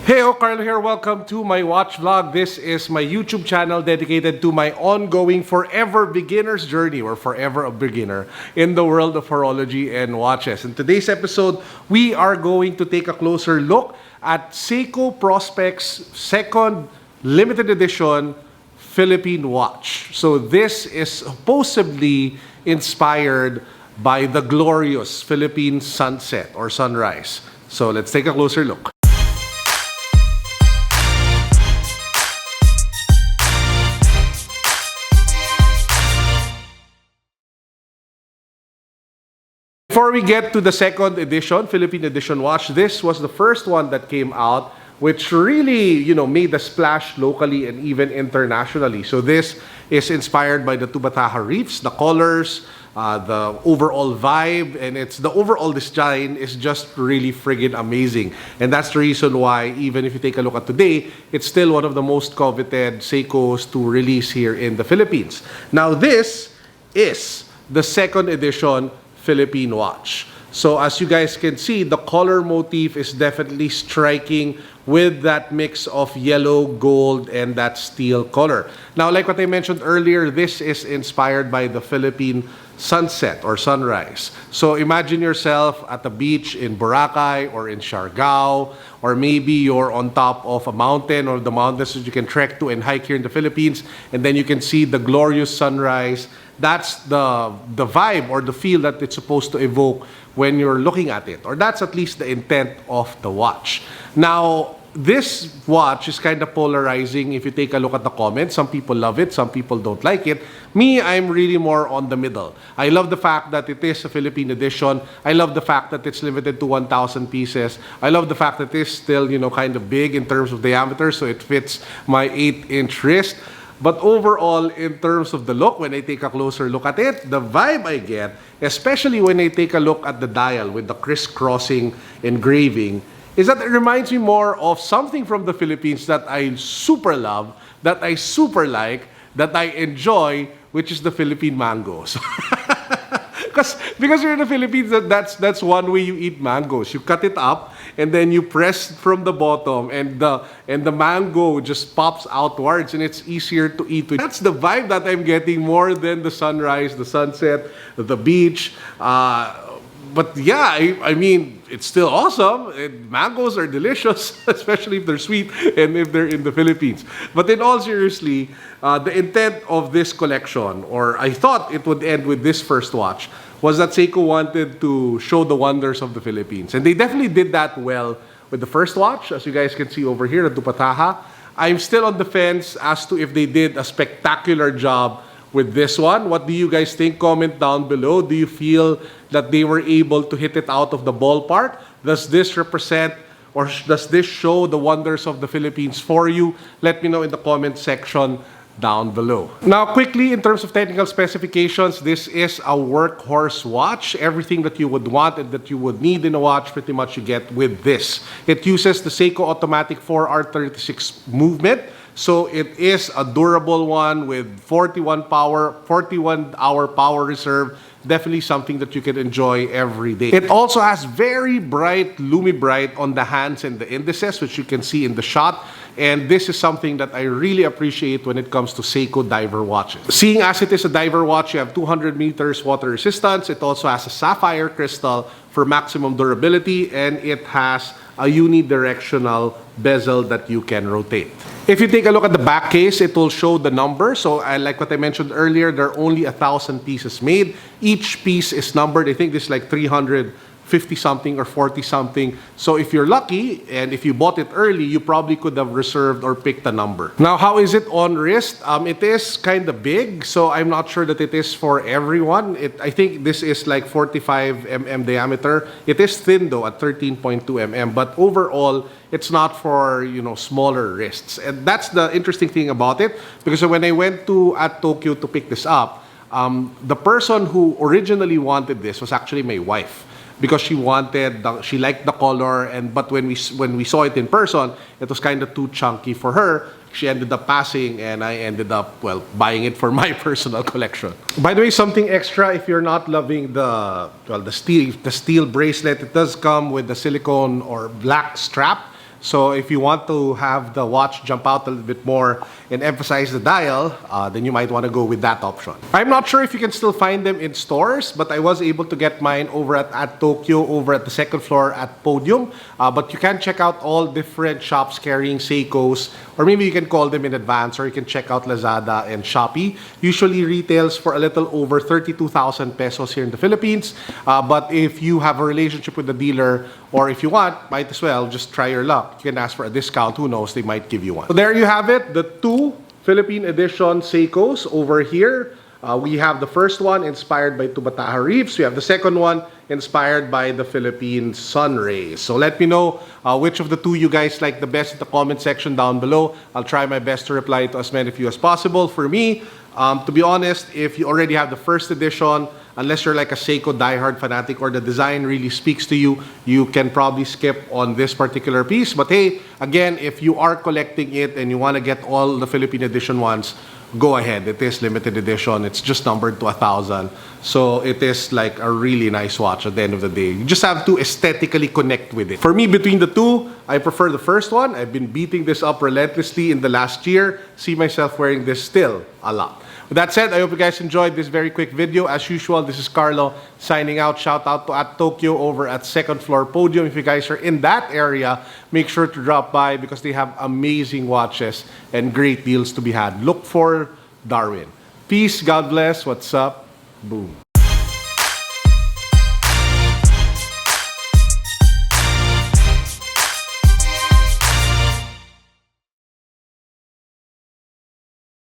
Hey, Carlo here. Welcome to my watch vlog. This is my YouTube channel dedicated to my ongoing forever beginner's journey or forever a beginner in the world of horology and watches. In today's episode, we are going to take a closer look at Seiko Prospex second limited edition Philippine watch. So this is supposedly inspired by the glorious Philippine sunset or sunrise. So let's take a closer look. Before we get to the second edition, Philippine edition watch, this was the first one that came out, which really, made a splash locally and even internationally. So this is inspired by the Tubataha reefs, the colors, the overall vibe, and the overall design is just really friggin' amazing. And that's the reason why, even if you take a look at today, it's still one of the most coveted Seikos to release here in the Philippines. Now this is the second edition Philippine watch. So as you guys can see, the color motif is definitely striking with that mix of yellow, gold, and that steel color. Now, like what I mentioned earlier, this is inspired by the Philippine sunset or sunrise. So imagine yourself at the beach in Boracay or in Siargao, or maybe you're on top of a mountain or the mountains that you can trek to and hike here in the Philippines, and then you can see the glorious sunrise. That's the vibe or the feel that it's supposed to evoke when you're looking at it, or that's at least the intent of the watch. Now, this watch is kind of polarizing if you take a look at the comments. Some people love it, some people don't like it. Me, I'm really more on the middle. I love the fact that it is a Philippine edition. I love the fact that it's limited to 1,000 pieces. I love the fact that it's still, kind of big in terms of diameter, so it fits my 8-inch wrist. But overall, in terms of the look, when I take a closer look at it, the vibe I get, especially when I take a look at the dial with the crisscrossing engraving, is that it reminds me more of something from the Philippines that I super love, that I super like, that I enjoy, which is the Philippine mangoes. Because you're in the Philippines, that's one way you eat mangoes. You cut it up and then you press from the bottom, and the mango just pops outwards, and it's easier to eat. That's the vibe that I'm getting more than the sunrise, the sunset, the beach. But yeah, I mean, it's still awesome. Mangoes are delicious, especially if they're sweet and if they're in the Philippines. But in all seriously, the intent of this collection, or I thought it would end with this first watch, was that Seiko wanted to show the wonders of the Philippines. And they definitely did that well with the first watch, as you guys can see over here, the Tupataha. I'm still on the fence as to if they did a spectacular job with this one. What do you guys think? Comment down below. Do you feel that they were able to hit it out of the ballpark? Does this represent, or does this show the wonders of the Philippines for you? Let me know in the comment section down below. Now, quickly, in terms of technical specifications, this is a workhorse watch. Everything that you would want and that you would need in a watch, pretty much you get with this. It uses the Seiko Automatic 4R36 movement. So it is a durable one with 41-hour power reserve. Definitely something that you can enjoy every day. It also has very bright, lumi-bright on the hands and the indices, which you can see in the shot. And this is something that I really appreciate when it comes to Seiko diver watches. Seeing as it is a diver watch, you have 200 meters water resistance. It also has a sapphire crystal for maximum durability, and it has a unidirectional bezel that you can rotate. If you take a look at the back case, it will show the number. So like what I mentioned earlier, there are only 1,000 pieces made. Each piece is numbered. I think this is like 350 something or 40 something. So if you're lucky and if you bought it early, you probably could have reserved or picked a number. Now, how is it on wrist? It is kind of big, so I'm not sure that it is for everyone. I think this is like 45 mm diameter. It is thin though at 13.2 mm, but overall, it's not for, smaller wrists. And that's the interesting thing about it, because when I went at Tokyo to pick this up, the person who originally wanted this was actually my wife, because she liked the color, but when we saw it in person, it was kind of too chunky for her. She ended up passing, and I ended up, buying it for my personal collection. By the way, something extra, if you're not loving the steel bracelet, it does come with the silicone or black strap So if you want to have the watch jump out a little bit more and emphasize the dial, then you might want to go with that option. I'm not sure if you can still find them in stores, but I was able to get mine over at Tokyo, over at the second floor at Podium. But you can check out all different shops carrying Seikos, or maybe you can call them in advance, or you can check out Lazada and Shopee. Usually retails for a little over 32,000 pesos here in the Philippines. But if you have a relationship with the dealer, or if you want, might as well just try your luck. You can ask for a discount. Who knows, they might give you one. So there you have it, the two Philippine edition Seikos over here. We have the first one inspired by Tubataha Reefs. We have the second one inspired by the Philippine sun rays. So let me know which of the two you guys like the best in the comment section down below. I'll try my best to reply to as many of you as possible. For me, to be honest, if you already have the first edition, unless you're like a Seiko diehard fanatic or the design really speaks to you, you can probably skip on this particular piece. But hey, again, if you are collecting it and you want to get all the Philippine edition ones, go ahead. It is limited edition. It's just numbered to 1,000. So it is like a really nice watch at the end of the day. You just have to aesthetically connect with it. For me, between the two, I prefer the first one. I've been beating this up relentlessly in the last year. See myself wearing this still a lot. With that said, I hope you guys enjoyed this very quick video. As usual, this is Carlo signing out. Shout out to at Tokyo over at second floor Podium. If you guys are in that area, make sure to drop by because they have amazing watches and great deals to be had. Look for Darwin. Peace, God bless. What's up? Boom.